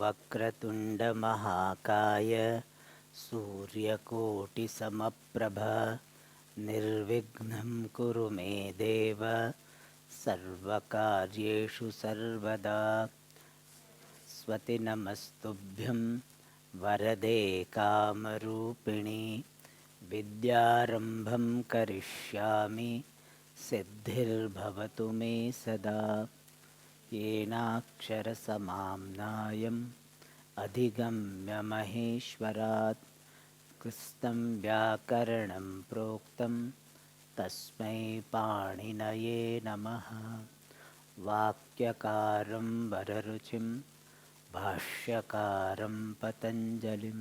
वक्रतुण्डमहाकाय सूर्यकोटिसमप्रभ निर्विघ्नं कुरु मे देव सर्वकार्येषु सर्वदा स्वस्ति नमस्तुभ्यं वरदे कामरूपिणि विद्यारम्भं करिष्यामि सिद्धिर्भवतु मे सदा येनाक्षरसमाम्नायम् अधिगम्य महेश्वरात् कृत्स्नं व्याकरणं प्रोक्तं तस्मै पाणिनये नमः। वाक्यकारं वररुचिं भाष्यकारं पतञ्जलिं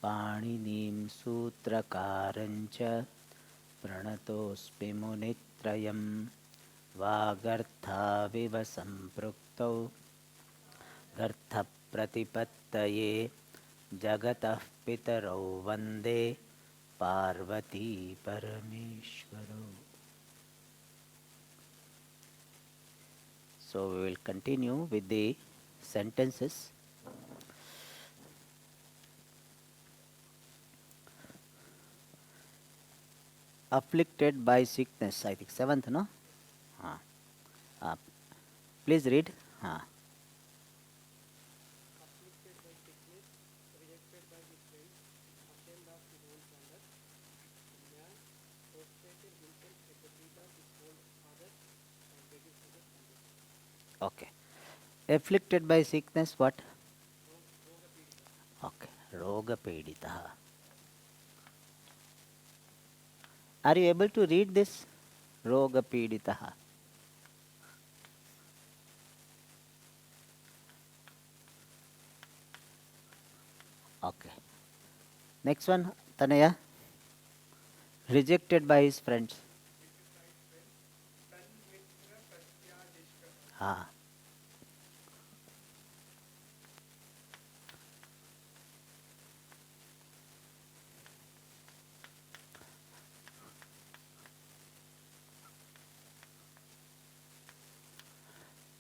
पाणिनीं सूत्रकारं च प्रणतोऽस्मि मुनित्रयम् वागर्थाविव सम्पृक्तौ गर्थप्रतिपत्तये जगतः पितरौ वन्दे Parvati परमेश्वरौ. So we will continue with the sentences. Afflicted by sickness, I think seventh, no? Please read. Afflicted by sickness, rejected by his friends, ashamed of his own conduct, man prostrated himself at the feet of his own father and begging for the conduct. Okay. Afflicted by sickness, what? Roga Okay. Roga peditaha. Are you able to read this? Roga peditaha. Okay. Next one, Tanaya. Rejected by his friends.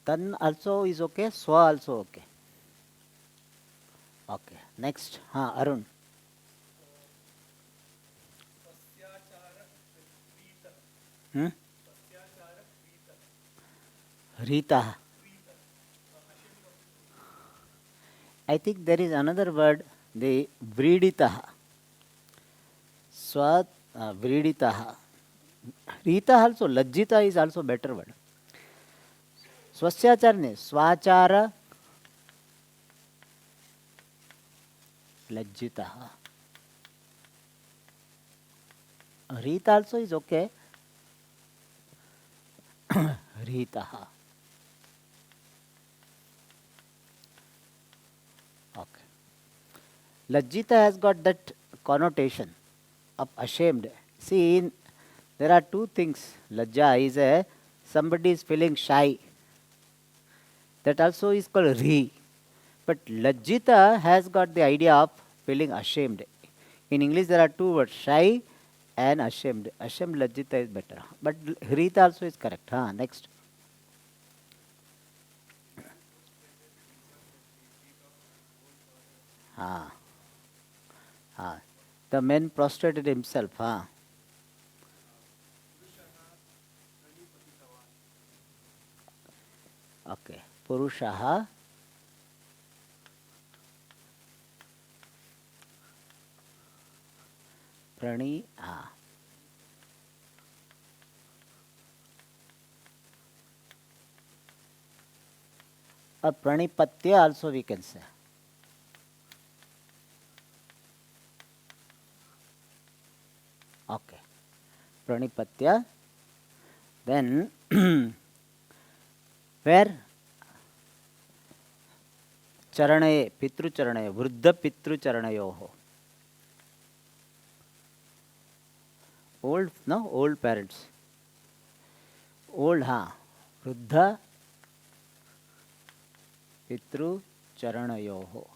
Tan also is okay. Swa also okay. Okay. Next, Arun. Rita. I think there is another word, the vriditaha. Swa vriditaha. Rita also, lajjita is also better word. Swasyachar ne, swachara lajjitaha. Rita also is okay. Ritaha. Okay. Lajjita has got that connotation of ashamed. See, there are two things. Lajja is somebody is feeling shy. That also is called Ri. But Lajjita has got the idea of feeling ashamed. In English there are two words, shy and ashamed. Ashamed, Lajjita is better. But Rita also is correct. Next. The man prostrated himself. Okay. Purushaha Prani. Or Pranipatya also we can say. Okay. Pranipatya. Then where? Charanaye, Pitru Charanaye, Vruddha Pitru Charanayoho. Old, no? Old parents. Old, Vruddha Pitru Charanayoho.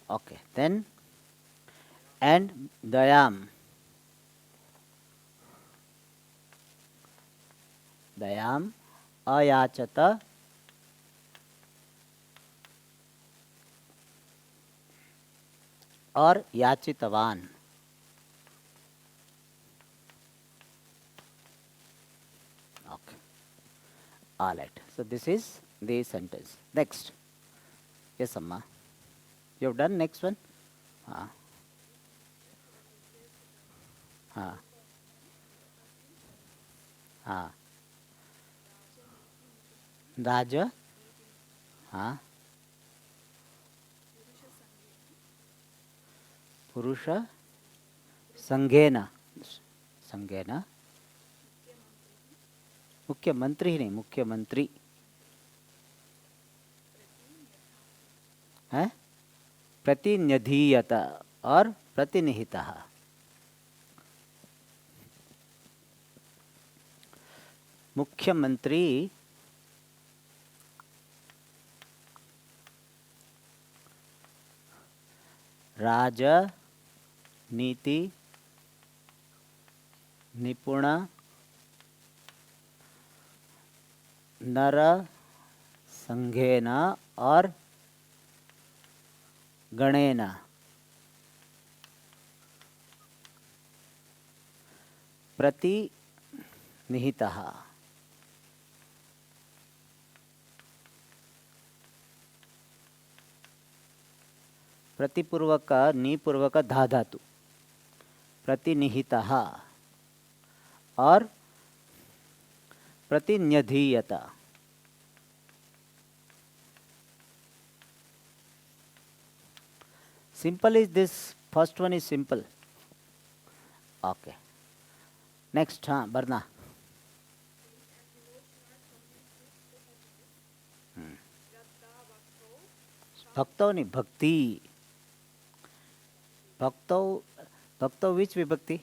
Okay. Then, and Dayam. Dayam अयाचत और याचितवान. Okay. All right. So this is the sentence. Next. Yes, Amma. You have done next one? Ah. Ah. Ah. Raja. Ah. Purusha. Sanghena. Sanghena. मुख्यमंत्री ही नहीं, मुख्यमंत्री है. प्रतिनिधीयत और प्रतिनिहितः. मुख्यमंत्री राजनीति निपुण नर संघेन और गणेन प्रतिनिहितः. प्रतिपूर्वक निपूर्वक धा धातु. प्रतिनिहितः और प्रतिन्यधीयत. Simple is this. First one is simple. Okay. Next, Barna. भक्तों नहीं, भक्ति. भक्तों, भक्तों which vibhakti?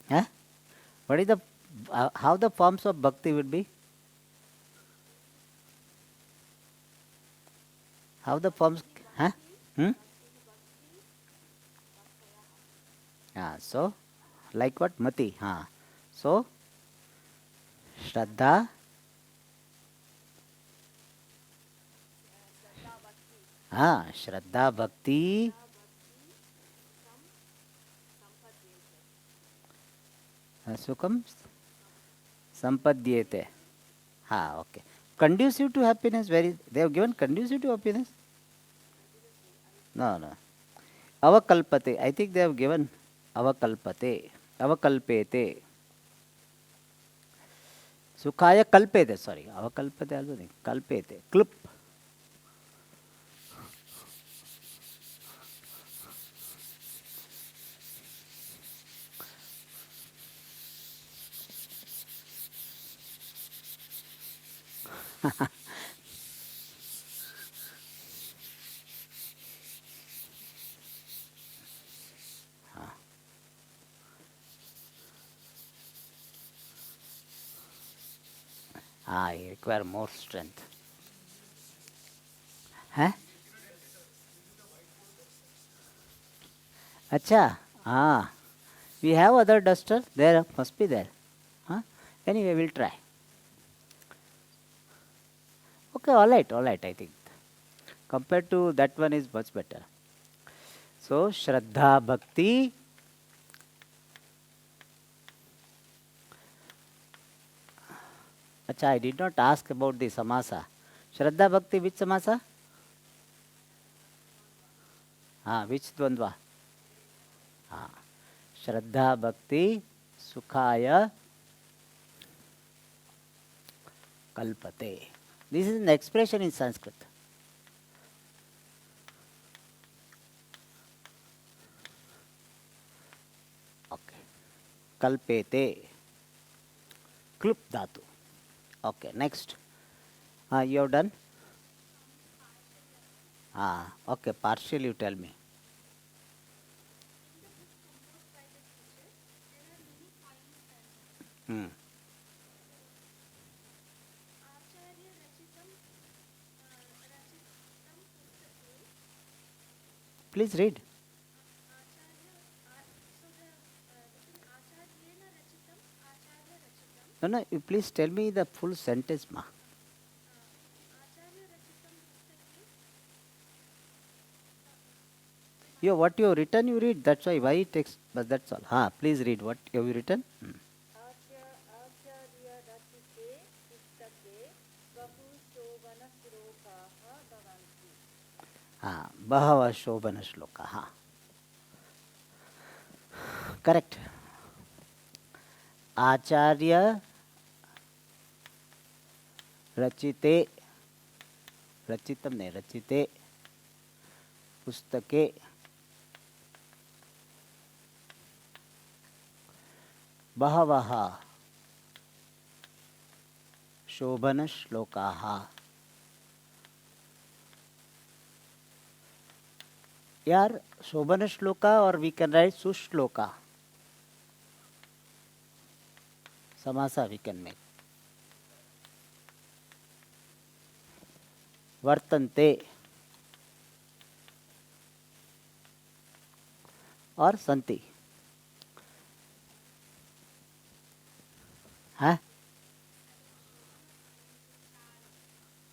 Huh? What is the how the forms of bhakti would be? How the forms? Huh? Hmm? So, like what? Mati. So, Shraddha. Shraddha Bhakti. Sukham Sampadyete. Okay. Conducive to happiness. They have given conducive to happiness? No. Avakalpate. I think they have given avakalpate. Avakalpete. Sukhaya kalpete. Sorry. Avakalpate also नहीं. Kalpete. Klup. You require more strength. Huh? Acha. We have other duster. There must be there. Anyway, we'll try. Okay, all right. I think compared to that one is much better. So Shraddha Bhakti. Acha, I did not ask about the samasa. Shraddha Bhakti, which samasa? Which dvandva? Shraddha Bhakti Sukhaya Kalpate. This is an expression in Sanskrit. Okay. Kalpete. Klup dhatu. Okay, next. You have done? Okay, partial you tell me. Please read. no, you please tell me the full sentence, ma. What you have written, you read. That's why it takes, but that's all. Please read what you have written. आचार्यरचिते पुस्तके बहुशोभनश्लोकाः भवन्ति. बहवः शोभन shloka. Correct. आचार्य रचिते, रचितम नहीं, रचिते पुस्तके बहवः शोभन श्लोकाः. यार शोभन श्लोका और वी कैन राइट सुश्लोका. समासा वी कैन मेक. वर्तन्ते और संति. हाँ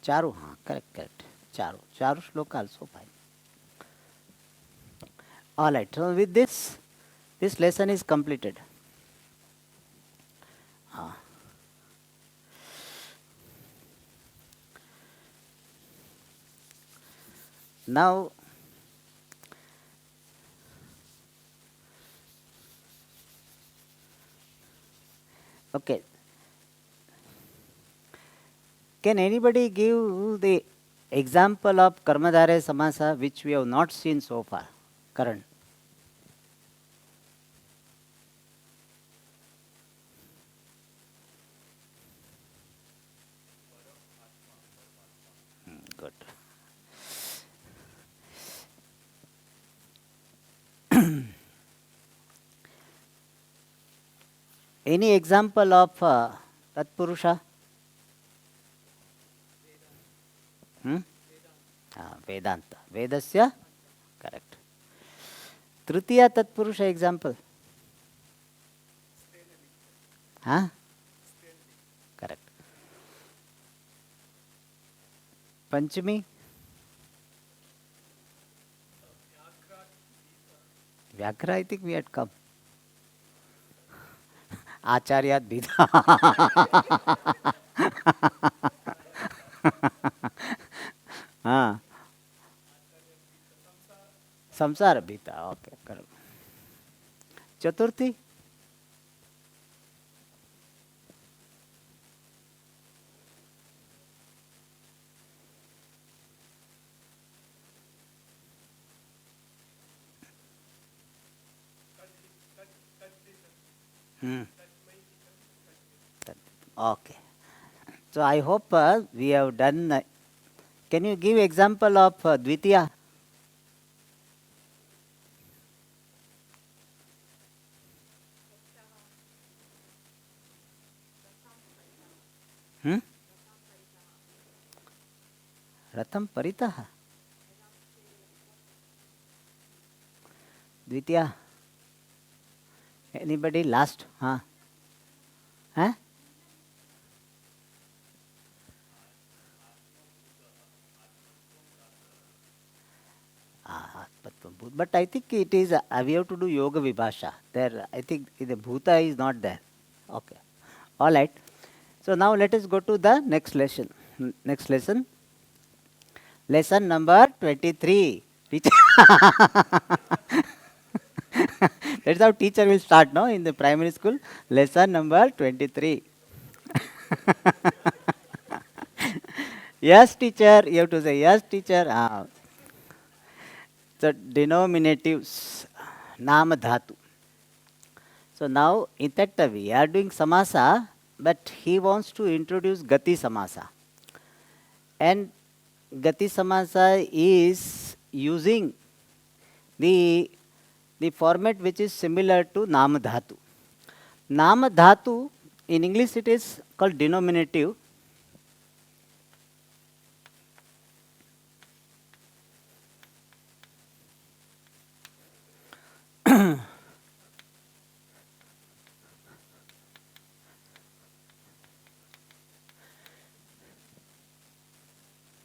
चारू. Correct correct. चारू श्लोक also fine. All right. So with this lesson is completed. Now okay. Can anybody give the example of Karmadhare Samasa which we have not seen so far? Karan. Good. Any example of Tatpurusha? Vedanta. Vedasya? Correct. Tritiya Tatpurusha example? Correct. Panchami? Vyaghra, I think we had come. Acharyat Bhida. Samsara Bhita. Okay, correct. Chaturthi? Okay. So I hope we have done. Can you give example of Dvitiya? Ratham Paritaha. Dvitiya. Anybody last? Huh? But I think it is, we have to do Yoga Vibhasha. There, I think the Bhuta is not there. Okay. All right. So now let us go to the next lesson. Next lesson. Lesson number 23. Teacher. That's how teacher will start, no? In the primary school. Lesson number 23. Yes, teacher. You have to say, yes, teacher. The denominatives, Nama Dhatu. So now, in fact, we are doing Samasa, but he wants to introduce Gati Samasa. And Gati Samasa is using the format which is similar to Nama Dhatu. Nama Dhatu, in English it is called denominative.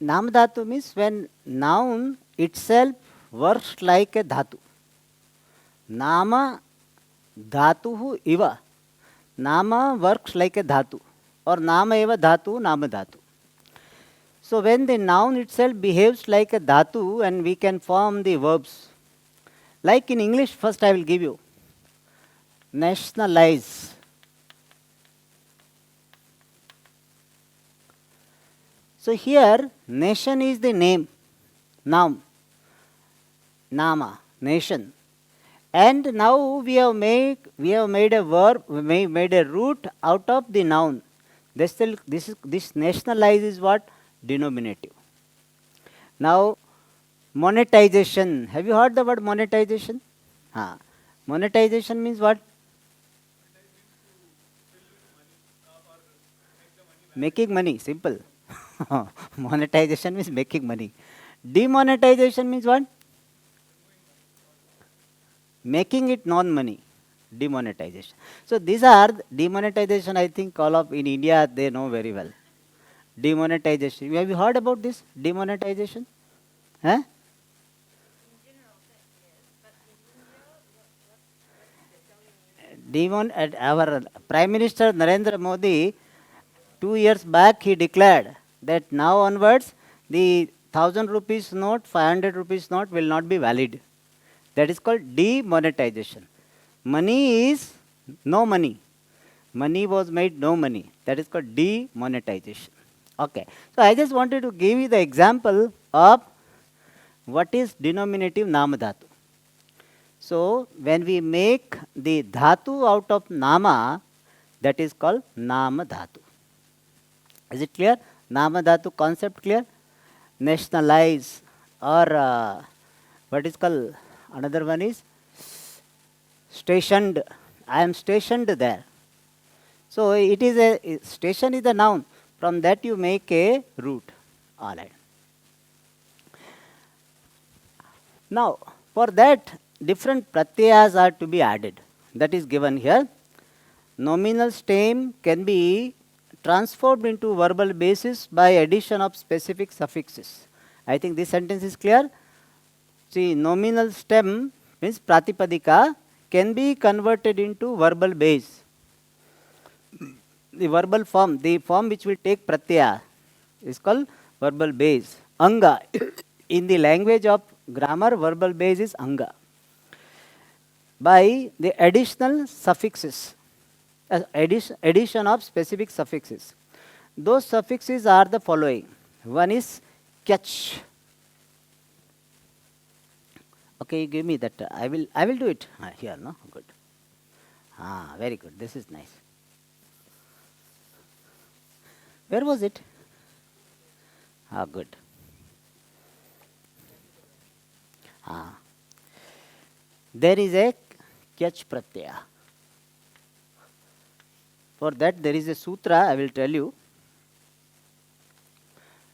Nam dhatu means when noun itself works like a dhatu. Nama dhatuhu iva. Nama works like a dhatu. Or nama eva dhatu, nama dhatu. So when the noun itself behaves like a dhatu and we can form the verbs. Like in English, first I will give you. Nationalize. So here, nation is the name, noun, nama, nation. And now we have made a verb, we made a root out of the noun. This nationalize is what? Denominative. Now, monetization. Have you heard the word monetization? Monetization means what? Making money, simple. Monetization means making money. Demonetization means what? Making it non-money. Demonetization. So these are demonetization. I think all of in India they know very well. Demonetization. Have you heard about this? Demonetization? Huh? Our Prime Minister Narendra Modi 2 years back he declared that now onwards the 1,000 rupees note, 500 rupees note will not be valid. That is called demonetization. Money is no money. Money was made no money. That is called demonetization. Okay. So I just wanted to give you the example of what is denominative nama dhatu. So when we make the dhatu out of nama, that is called nama dhatu. Is it clear? Nama dhatu concept clear? Nationalize or what is called another one is stationed. I am stationed there. So it is a station is a noun. From that you make a root. All right. Now for that different pratyayas are to be added. That is given here. Nominal stem can be transformed into verbal basis by addition of specific suffixes. I think this sentence is clear. See, nominal stem means pratipadika can be converted into verbal base. The verbal form, the form which will take pratyaya is called verbal base. Anga. In the language of grammar, verbal base is anga. By the additional suffixes, addition of specific suffixes. Those suffixes are the following. One is catch. Okay, give me that. I will do it here. No, good. Very good. This is nice. Where was it? Good. There is a catch pratyaya. For that there is a sutra, I will tell you.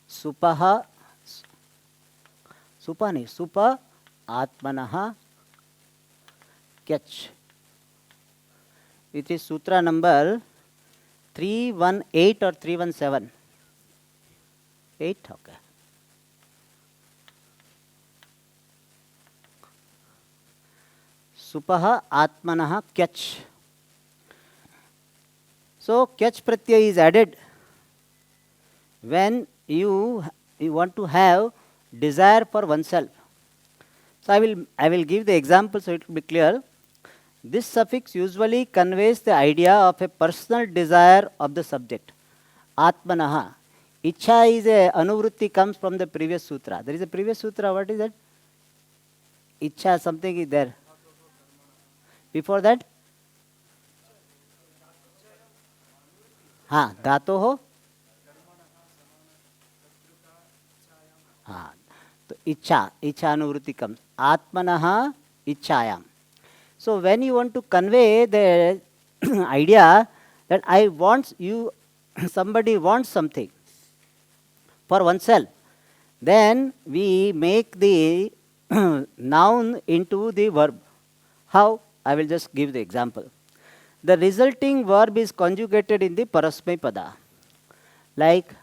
Supa atmanaha catch. It is sutra number 318 or 317. 8, okay. Supaha atmanaha catch. So catch pratyaya is added when you want to have desire for oneself. So I will give the example so it will be clear. This suffix usually conveys the idea of a personal desire of the subject. Atmanaha. Ichha is a anuvrutti comes from the previous sutra. There is a previous sutra. What is that? Ichha something is there. Before that? Dhatoho. So ichha anuvrutti comes. Atmanaha ichhayam. So when you want to convey the idea that I want you, somebody wants something for oneself, then we make the noun into the verb. How? I will just give the example. The resulting verb is conjugated in the parasmay pada. Like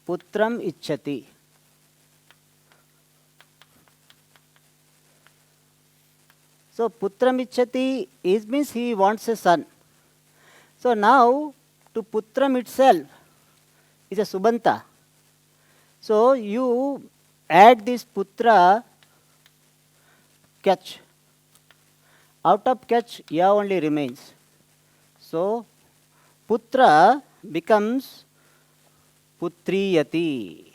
putram ichchati. So putram ichchati is means he wants a son. So now to putram itself is a subanta. So you add this putra catch. Out of catch ya only remains. So putra becomes putriyati.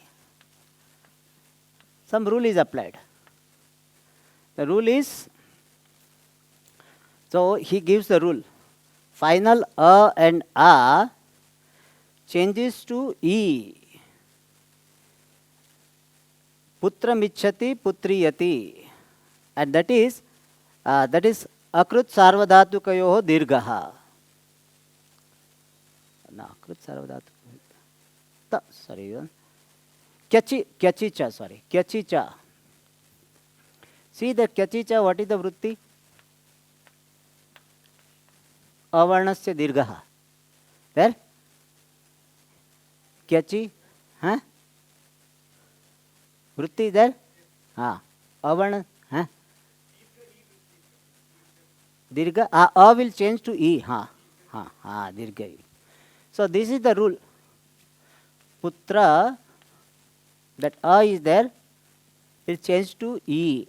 Some rule is applied. The rule is, so he gives the rule. Final a and a changes to e. Putram ichchati putriyati. And that is akrut sarvadhatukayoho dirghaha. No, akrut sarvadhatukayoho. Sorry. Kyachicha, sorry. Kyachicha. See the kyachicha, what is the vritti? Avarnasya dirghaha. There? Kyachi? Huh? Vritti there? Ah. Avarna? Huh? Dirgha? A will change to E. Ha. Ha. Ha. Dirgha E. So this is the rule. Putra, that A is there, is changed to E.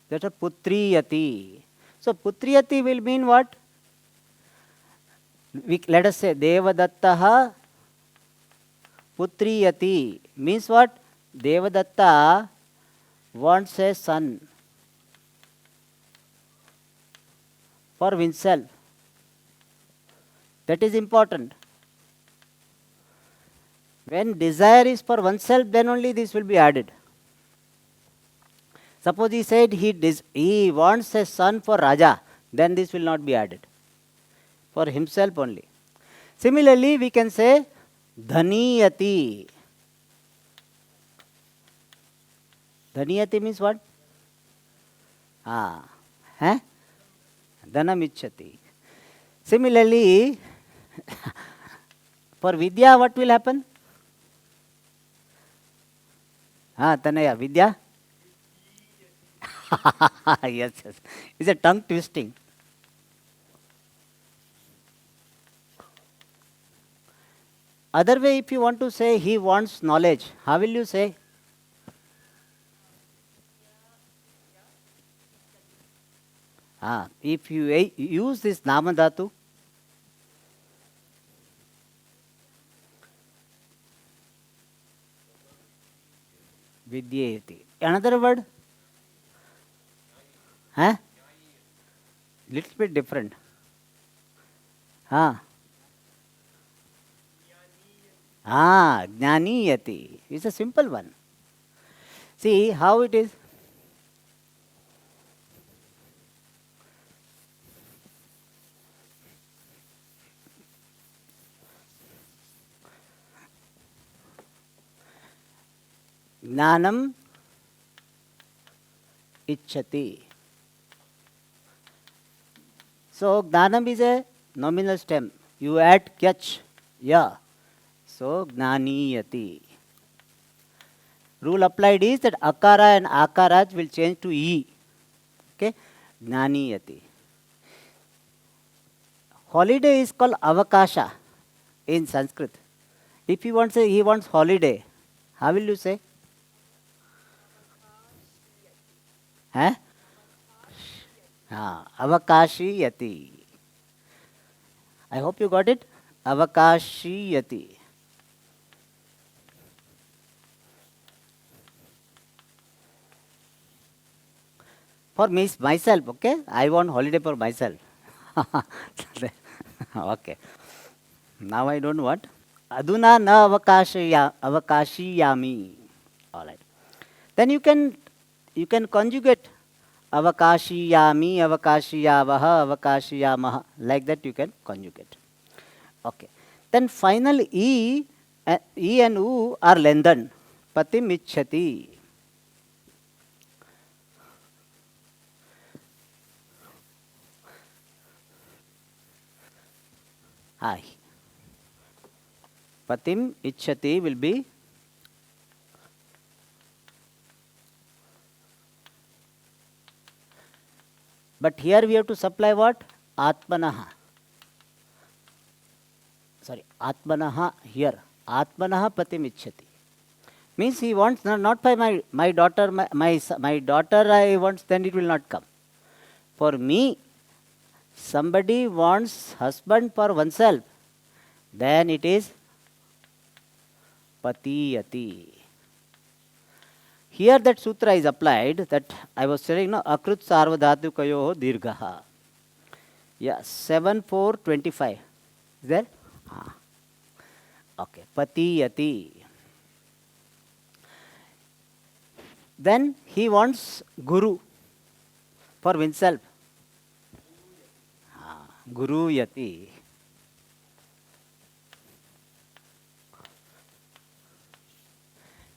That is putriyati. So putriyati will mean what? Let us say Devadattaha putriyati means what? Devadatta wants a son for himself. That is important. When desire is for oneself, then only this will be added. Suppose he said he wants a son for Raja, then this will not be added. For himself only. Similarly, we can say dhaniyati. Dhaniyati means what? Dhanam ichchati. Similarly, for Vidya, what will happen? Tanaya, Vidya? Yes. It's a tongue twisting. Other way, if you want to say he wants knowledge, how will you say? If you use this namadhatu, vidyayati. Another word? Little bit different. Jnaniyati. It's a simple one. See how it is. Jnanam ichchati. So Jnanam is a nominal stem. You add kyach, ya. So Jnaniyati. Rule applied is that akara and akaraj will change to e. Okay? Jnaniyati. Holiday is called avakasha in Sanskrit. If you want to say he wants holiday, how will you say? Avakashiyati. I hope you got it. Avakashiyati. For myself, okay? I want holiday for myself. Okay. Now I don't want. Aduna na avakashiyami. All right. Then you can conjugate avakashiyami, avakashiyavaha, avakashiyamaha. Like that you can conjugate. Okay. Then final E and U are lengthened. Patim ichchati. Patim ichchati will be But here we have to supply what? Atmanaha. Sorry, Atmanaha here. Atmanaha patim ichchati. Means he wants not by my daughter, my daughter I wants, then it will not come. For me, somebody wants husband for oneself, then it is patiyati. Here that sutra is applied, that I was saying, no, akrut sarvadhatukayoho dirghaha. Yeah, 7:4:25. Is there? Okay, patiyati. Then he wants guru for himself. Guru yati.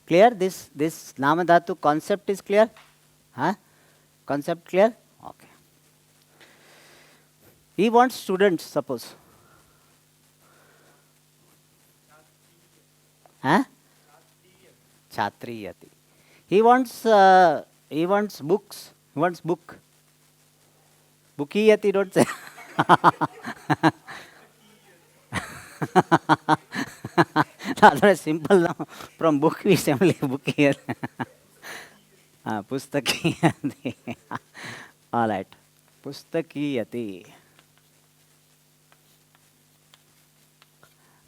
Clear? This namadhatu concept is clear? Huh? Concept clear? Okay. He wants students, suppose. Huh? Chatriyati. He wants books. He wants book. Bookiyati, don't say. Otherwise simple now. From book we say only bookiyati. Pustakiyati. All right. Pustakiyati.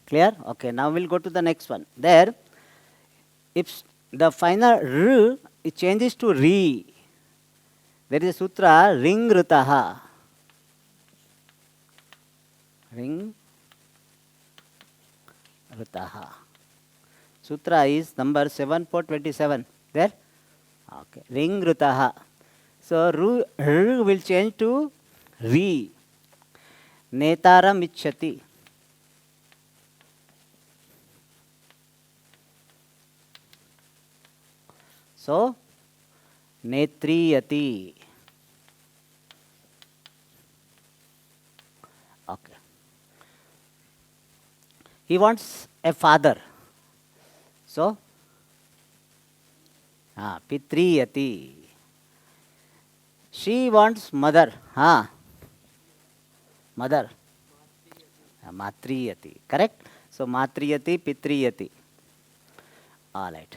Clear? Okay, now we'll go to the next one. There, if the final r, it changes to re. There is a sutra, ring rutaha. Ring rutaha. Sutra is number 7:4:27. There? Okay. Ring rutaha. So, r will change to re. Netaram ichchati. So, netriyati. Okay. He wants a father. So, pitriyati. She wants mother. Mother. Matriyati. Correct? So, matriyati, pitriyati. All right.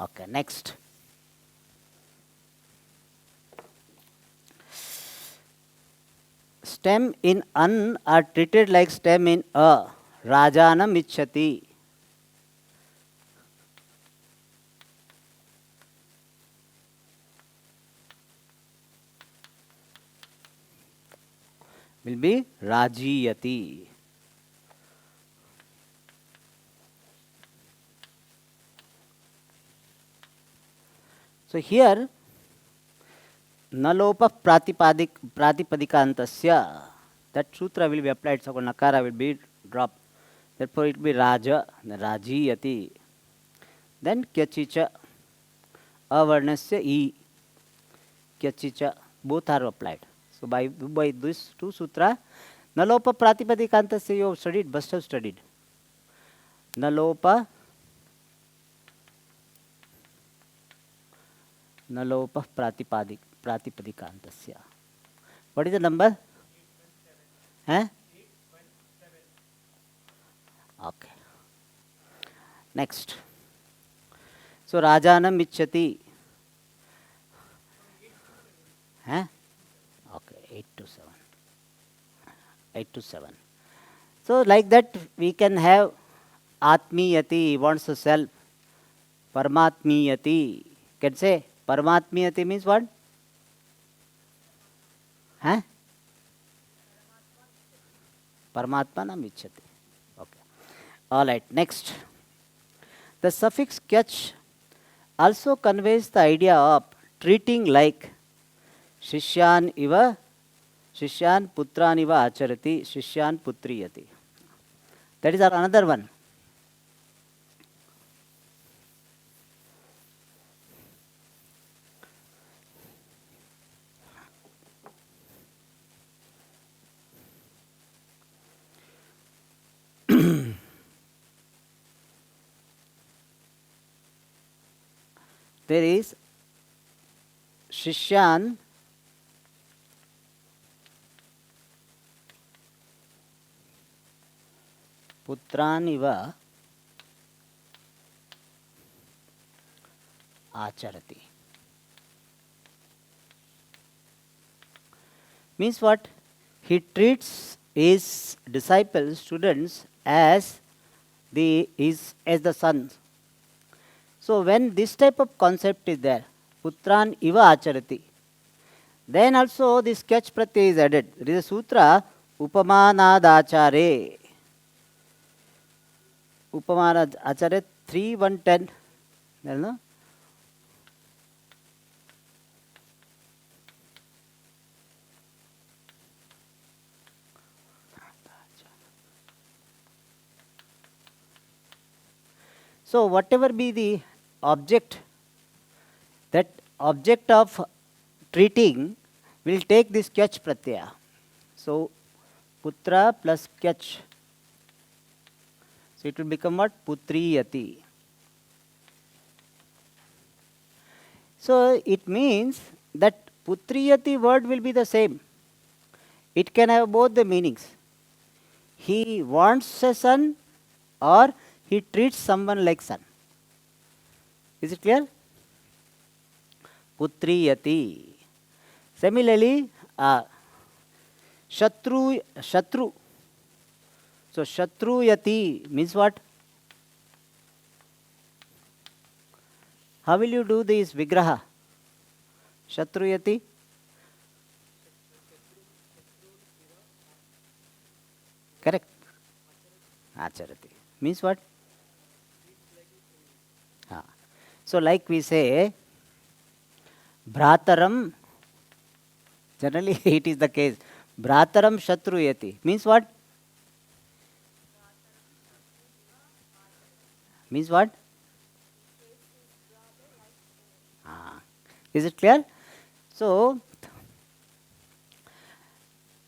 Okay, next. Stem in an are treated like stem in a. Rajanam ichchati. Will be rajiyati. So here, nalopa pratipadikaantasya, that sutra will be applied, so nakara will be dropped. Therefore it will be raja, rajiyati. Then kyachicha, avarnasya e, kyachicha, both are applied. So by this two sutra, nalopa pratipadikaantasya you have studied, must have studied. Nalopa pratipadikaantasya. What is the number? 8.7. Okay. Next. So Rajanam ichchati. Okay, 8 to 7. 8 to 7. So like that we can have Atmiyati, wants a self. Paramatmiyati. Can say Paramatmiyati means what? Paramatmanam ichchati. Okay. All right. Next. The suffix kyach also conveys the idea of treating like Shishyan iva, Shishyan putran iva acharati, Shishyan putriyati. That is another one. there is Shishyan Putran iva acharati. Means what? He treats his disciples, students, as the sons. So when this type of concept is there, Putran iva acharati, then also this sketch pratyay is added. There is a sutra, Upamanadachare. Upamanadachare 3:110. No? So whatever be the object, that object of treating will take this kyach pratyaya. So putra plus kyach. So it will become what? Putriyati. So it means that putriyati word will be the same. It can have both the meanings. He wants a son or he treats someone like son. Is it clear? Putriyati. Similarly, Shatru. So Shatruyati means what? How will you do this vigraha? Shatruyati? Correct. Acharati. Means what? So like we say, Bhrataram, generally it is the case, Bhrataram Shatruyati. Means what? Means what? Is it clear? So,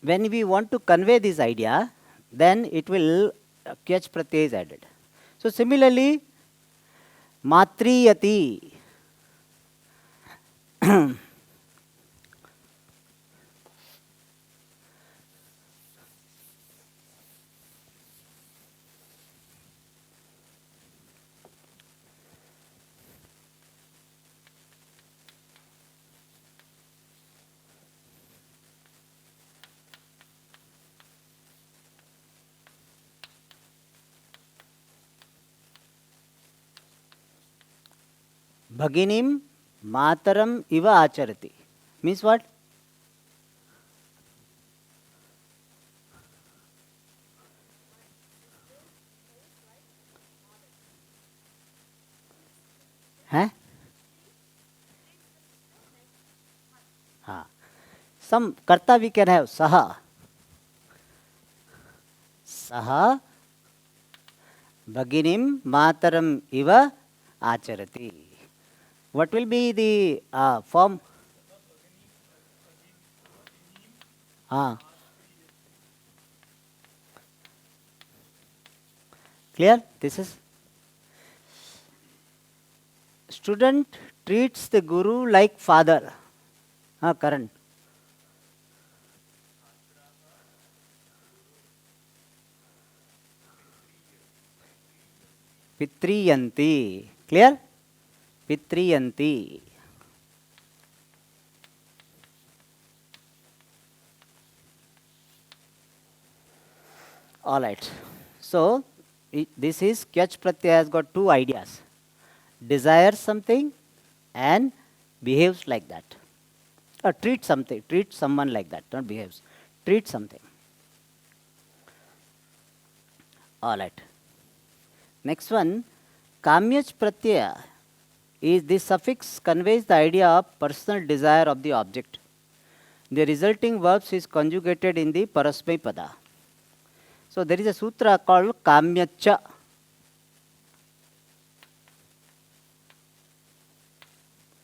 when we want to convey this idea, then it will kyach pratyay is added. So, similarly, Matriyati. Bhaginim Mataram iva acharati. Means what? Huh? Some karta we can have saha. Saha Bhaginim Mataram iva acharati. What will be the form? Clear? This is student treats the guru like father. Karan. Pitriyanti. Clear? Pitriyanti. All right. So, this is kyach pratyaya has got two ideas. Desires something and behaves like that. Or treats something, treats someone like that, not behaves. Treats something. All right. Next one, kamyach pratyaya is this suffix conveys the idea of personal desire of the object. The resulting verbs is conjugated in the parasmay pada. So there is a sutra called kamyacha.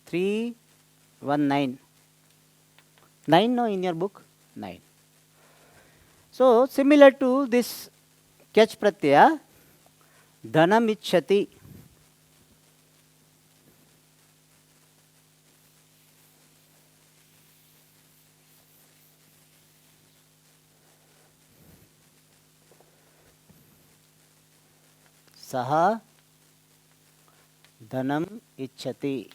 Three, 1, 9. 9 no in your book? 9. So similar to this kyach pratyaya, dhanam ichhati. Saha dhanam ichchati.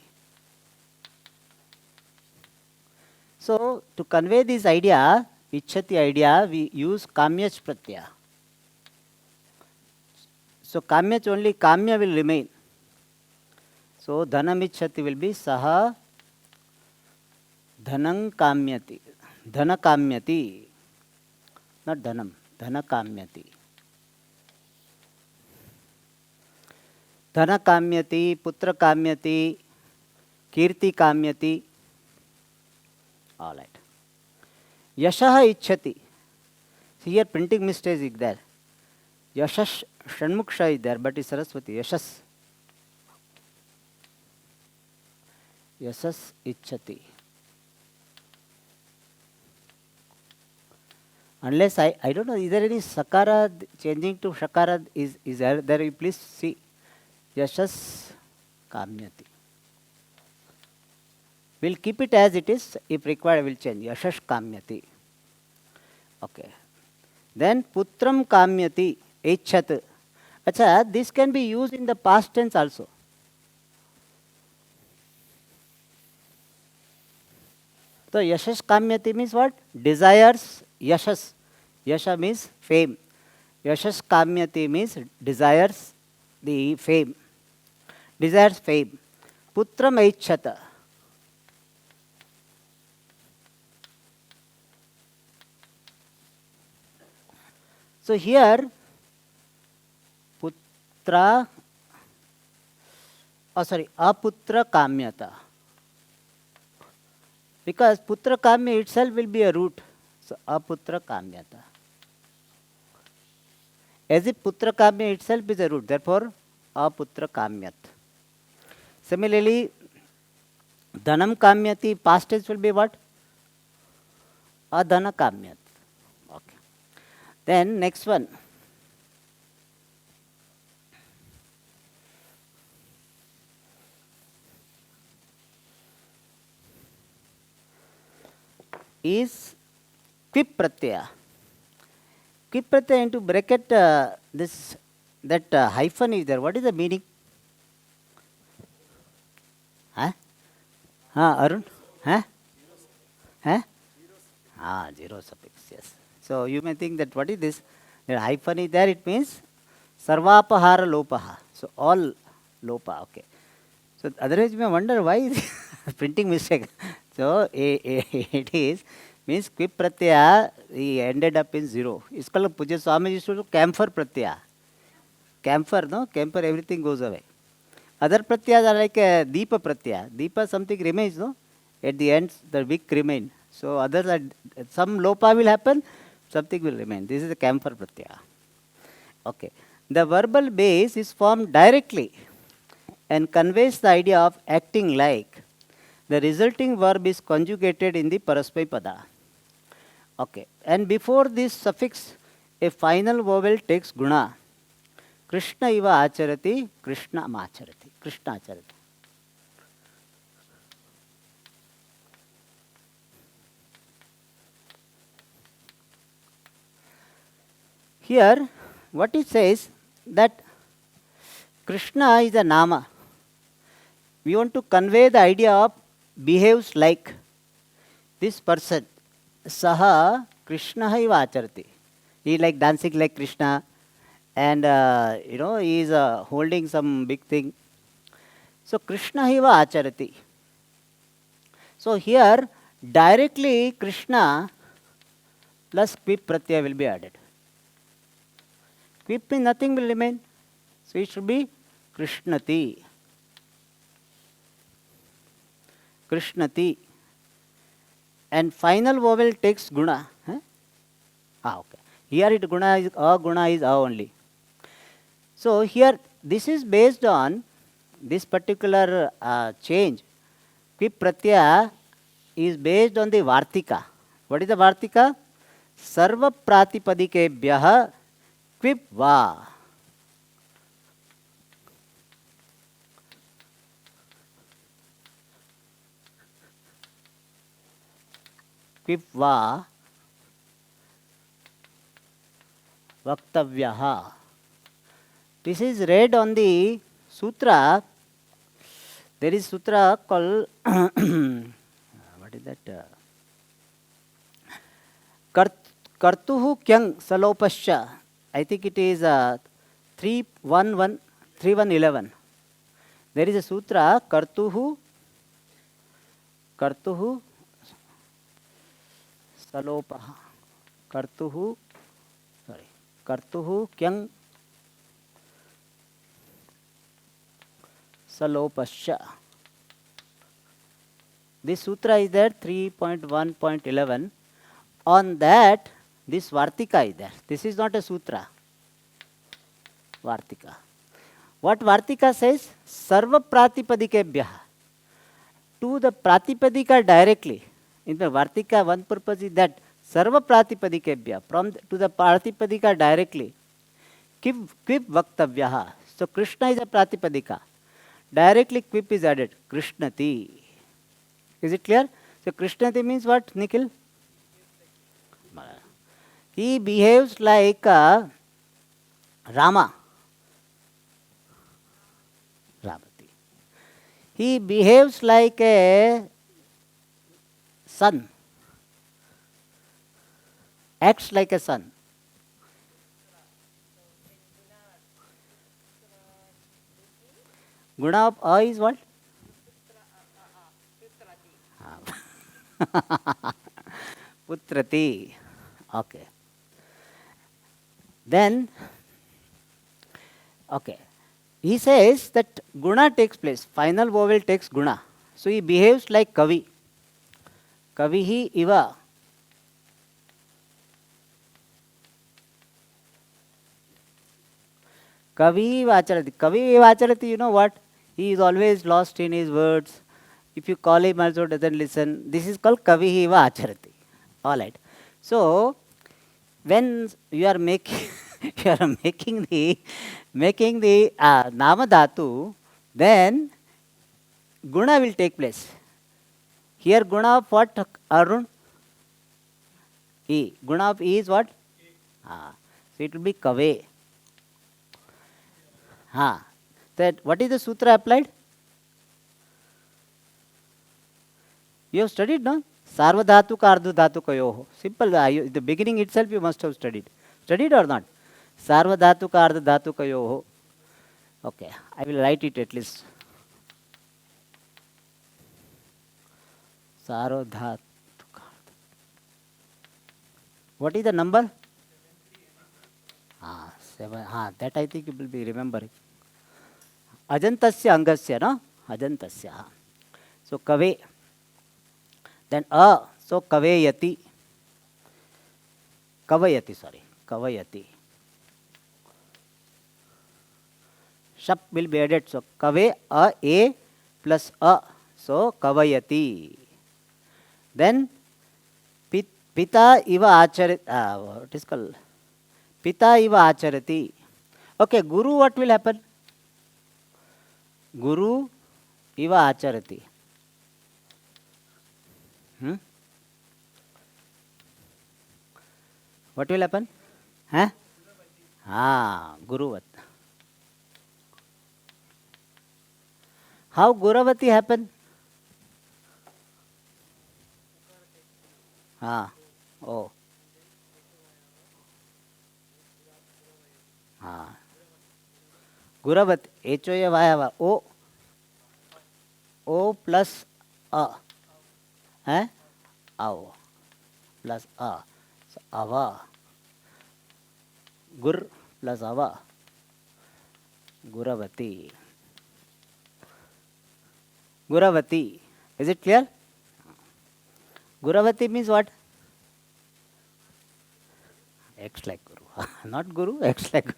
So to convey this idea, ichchati idea, we use kamyach pratyaya. So kamyach only kamya will remain. So dhanam ichchati will be saha dhanam kamyati. Dhana kamyati. Not dhanam. Dhana kamyati. Dhana kamyati, putra kamyati, kirti kamyati. All right. Yashaha ichchati. See here printing mistake is there. Yashash Shanmuksha is there, but it's Saraswati. Yashas. Yasas ichchati. Unless I don't know, is there any sakara changing to shakara? Is there? You please see. Yashas kamyati. We'll keep it as it is. If required, we'll change. Yashash kamyati. Okay. Then putram kamyati. Ichat. Acha, this can be used in the past tense also. So yashash kamyati means what? Desires yashas. Yasha means fame. Yashash kamyati means desires the fame. Desires fame. Putram aichata. So here putra, aputra kamyata. Because putra kamya itself will be a root. So aputra kamyata. As if putra kamya itself is a root, therefore aputra kamyat. Similarly, dhanam kamyati, past tense will be what? Adhana kamyat. Okay. Then next one. Is quip pratyaya. Quip pratyaya into bracket, that hyphen is there. What is the meaning? Huh? Arun? Huh? Huh? Zero suffix, yes. So you may think that what is this? The hyphen is there, it means sarvapahara lopaha. So all lopa, okay. So otherwise you may wonder why is printing mistake. So it is means quip pratyaya, he ended up in zero. It's called Puja Swami used to do camphor pratyaya. Camphor, no? Camphor, everything goes away. Other pratyayas are like deepa pratyaya. Deepa, something remains, no? At the end, the wick remain. So others are, some lopa will happen, something will remain. This is the camphor pratyaya. Okay. The verbal base is formed directly and conveys the idea of acting like. The resulting verb is conjugated in the parasmay pada. Okay. And before this suffix, a final vowel takes guna. Krishna iva acharati, Krishna macharati. Krishna acharati. Here, what it says that Krishna is a nama. We want to convey the idea of behaves like this person. Saha Krishna iva acharati. He is like dancing like Krishna, and he is holding some big thing. So Krishna iva acharati. So here directly Krishna plus quip pratyaya will be added. Quip means nothing will remain. So it should be Krishnati. Krishnati. And final vowel takes guna. Huh? Okay. Here it guna is a only. So here this is based on this particular change. Quip pratyaya is based on the vartika. What is the vartika? Sarva pratipadikebhyah quip va. Quip va vaktavyaha. This is read on the sutra. There is sutra called what is that? Kartuhu kyang salopasya. I think it is 3111. There is a sutra kartuhu salopaha. Kartuhu kyang salopasya. This sutra is there 3.1.11. On that, this Vartika is there. This is not a sutra. Vartika. What Vartika says? Sarva Pratipadikebhya. To the Pratipadika directly. In the Vartika, one purpose is that Sarva Pratipadikebhya. To the Pratipadika directly. Quip Vaktavyaha. So Krishna is a Pratipadika. Directly quip is added. Krishnati. Is it clear? So Krishnati means what, Nikhil? He behaves like Rama. Ramati. He behaves like a son. Acts like a son. Guna of A is what? Putrati. Okay. Then, okay. He says that guna takes place. Final vowel takes guna. So he behaves like Kavi. Kavihi iva. Kavi vacharati. Kavi vacharati, you know what? He is always lost in his words. If you call him also doesn't listen. This is called Kavihi iva acharati. Alright. So, when you are making making the nama dhatu, then guna will take place. Here guna of what, Arun? E. Guna of E is what? So it will be kave. That what is the sutra applied? You have studied, no? Sarvadhatuka ardhadhatukayoho. Simple. The beginning itself you must have studied. Studied or not? Sarvadhatuka ardhadhatukayoho. Okay, I will write it at least. Sarvadhatuka. What is the number? 7. That I think you will be remembering. Ajantasya angasya, no? Ajantasya. So kave. Then so kavayati. Kavayati. Shap will be added. So kave a plus a. So kavayati. Then pita iva acharati. What is called? Pita iva acharati. Okay, guru, what will happen? Guru iva acharati. What will happen? Guruvat. How Guravati happen? Oh. Guravati. H-O-A vayava. O plus A. Av. Plus A. So, ava. Gur plus ava. Guravati. Guravati. Is it clear? Guravati means what? X like Guru. Not Guru, X like Guru.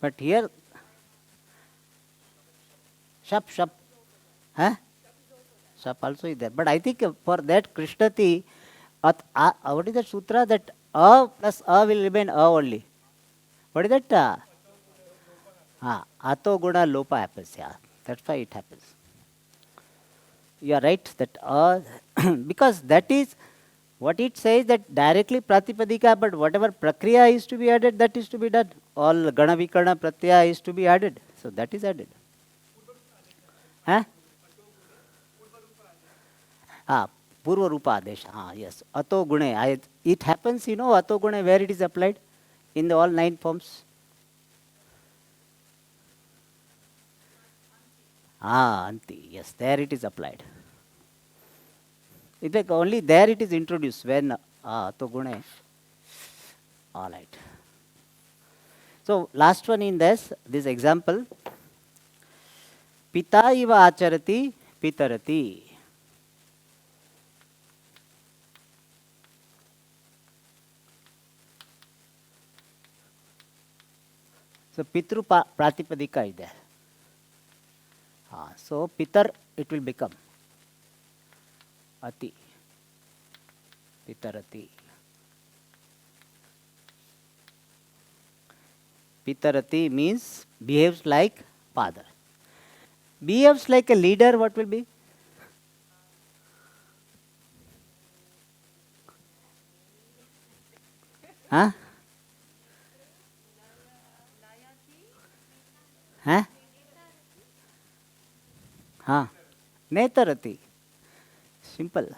But here, Shap. Shap also is there. But I think for that Krishnati, what is the sutra that A plus A will remain A only. What is that? Ato guna lopa happens. Yeah, that's why it happens. You are right that because that is what it says, that directly pratipadika, but whatever prakriya is to be added, that is to be done. All gana vikarna pratyaya is to be added. So that is added. Huh? Purva Rupa Adesh. Yes. Ato Gune. It happens, Ato Gune, where it is applied? In the all 9 forms. Anti. Yes, there it is applied. In fact, only there it is introduced when Ato Gune. All right. So, last one in this example. Pita iva acharati pitarati. So, Pitru Pratipadika is there. So, Pitar it will become Ati. Pitarati. Pitarati means behaves like father. Behaves like a leader, what will be? Huh? Huh? Netarati. Simple.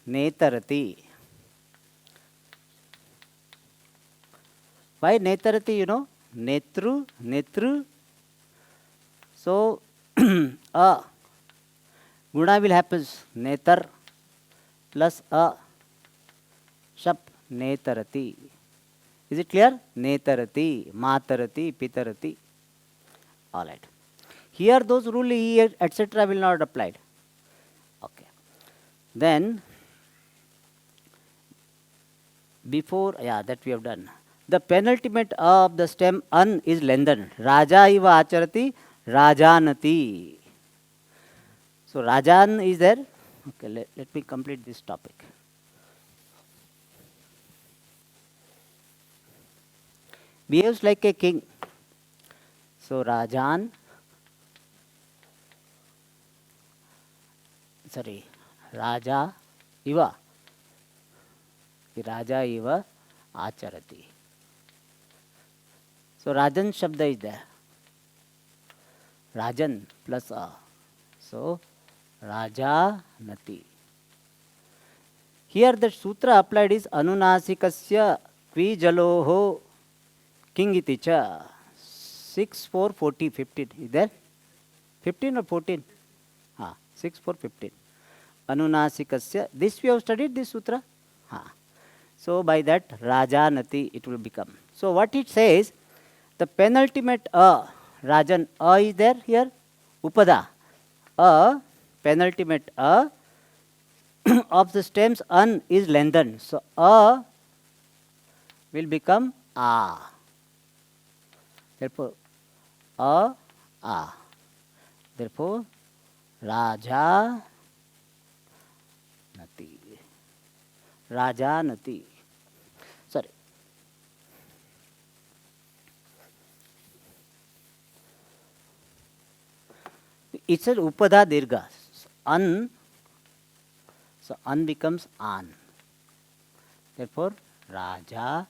Netarati. Why Netarati, Netru. So, a guna will happen. Netar plus a shap. Netarati. Is it clear? Netarati, matarati, pitarati. All right. Here those rule etc. will not applied. Okay. Then before that we have done. The penultimate of the stem an is lengthened. Raja iva acharati, rajanati. So rajan is there. Okay, let me complete this topic. Behaves like a king. So Rajan, Raja iva. Raja iva acharati. So Rajan Shabda is there. Rajan plus a. So Raja Nati. Here the sutra applied is Anunasikasya Kvi Jaloho King iticha. 6, 4, 40, 15. Is there? 15 or 14? 6, 4, 15. Anunasikasya. This we have studied, this sutra. So by that Rajanati it will become. So what it says, the penultimate Rajan is there here. Upada. Penultimate of the stems an is lengthened. So will become a. Therefore a. Therefore Raja Nati. Rajanati. Sorry. It's an upada dirgha. An. So an becomes an. Therefore Rajanati.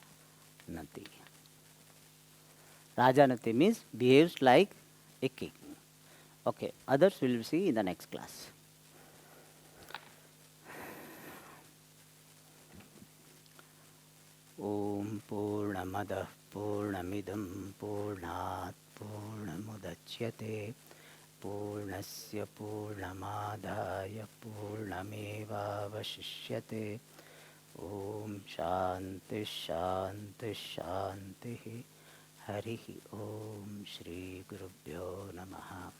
Rajanati means behaves like a king. Okay, others we will see in the next class. Om Purnamada Purnamidam Purnat Purnamudachyate Purnasya Purnamadaya Purnameva Vashishyate. Om Shanti Shanti Shanti. Harihi Om Shri Gurubhyo Namaha.